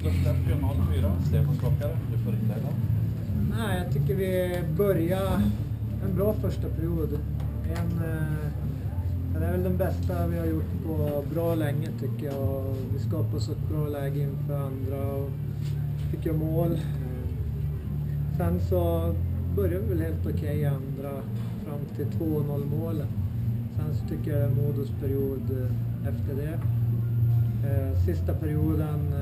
Släpper 0-4. Stefan Klockare, du får inleda. Nej, jag tycker vi börjar en bra första period. Det är väl den bästa vi har gjort på bra länge tycker jag. Och vi skapade oss ett bra läge inför andra och fick jag mål. Sen så började vi väl helt okej andra fram till 2-0 målet. Sen så tycker jag det är Modos period efter det. Sista perioden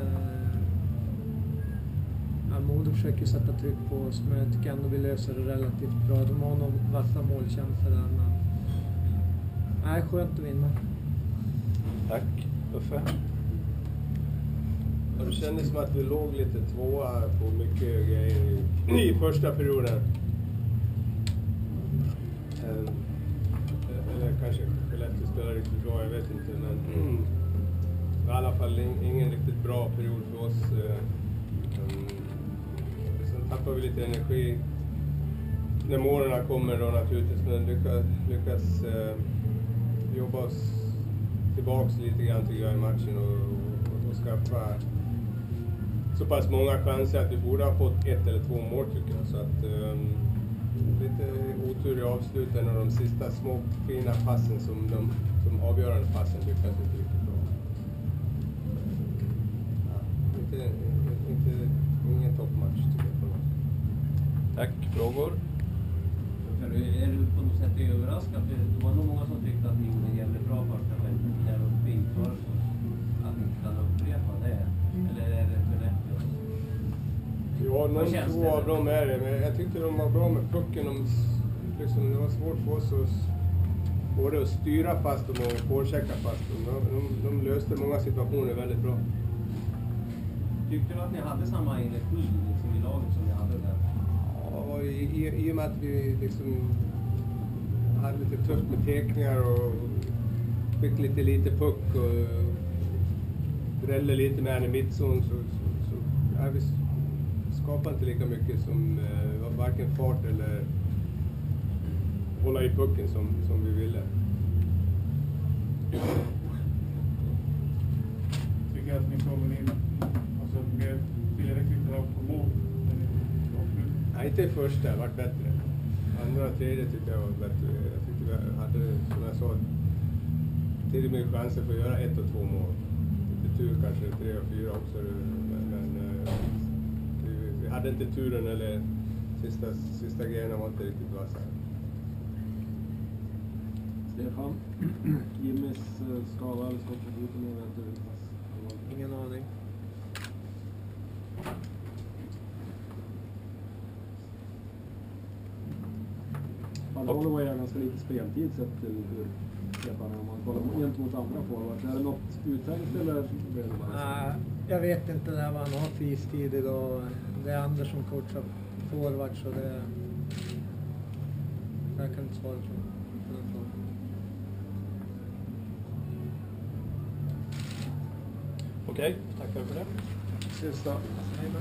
Modo försöker sätta tryck på oss, men jag tycker ändå vi löser det relativt bra. De har nog vassa målchanser där, men nej, skönt att vinna. Tack. Uffe? Ja, det kändes som att vi låg lite tvåa på mycket grejer i första perioden. Eller kanske Skellefteå spelar riktigt bra, jag vet inte. Men i alla fall ingen riktigt bra period för oss. Sen tappar vi lite energi när målen kommer då naturligtvis. Men lyckas jobba oss tillbaks lite grann tycker jag i matchen och skaffa så pass många chanser att vi borde ha fått 1 eller 2 mål tycker jag. Så att lite otur i avsluten och de sista små fina passen som avgörande passen lyckas inte riktigt bra. Ingen toppmatch tycker jag. Tack. Frågor? Är du på något sätt överraskad? Det var nog många som tyckte att ni gjorde jävligt bra första skället där uppe inför att ni inte kan upprepa det. Eller är det för lätt? Ja, någon två av dem är det. Men jag tyckte de var bra med pucken. Det var svårt för oss att både att styra fast dem och påchecka fast dem. De löste många situationer väldigt bra. Tyckte du att ni hade samma energi liksom, i laget som ni hade där? Ja, i och med att vi liksom hade lite tufft med teckningar och fick lite puck och drällde lite med i mittzon så vi skapade inte lika mycket som varken fart eller hålla i pucken som vi ville. Tycker att ni kommer in alltså mer tillräckligt bra på mål? Nej, inte i första, det har varit bättre. Andra och tredje tyckte jag var bättre. Jag tyckte vi hade, som jag sa, till mycket chanser för att göra 1 och 2 mål. Lite tur kanske 3 och 4 också. Men vi hade inte turen eller sista grejerna var inte riktigt vassa. Stefan, Jimmys skada eller så på foten eventuellt? Ingen aning. Padron var ju ganska lite speltid sett till hur Stefan, om man kollar gentemot andra forwards. Är det något uttänkt eller? Jag vet inte där vad han har för istid idag. Det är Anders som coachar forward så det jag kan inte svara på den frågan. Okej, tackar för det. Ses då. Hej då.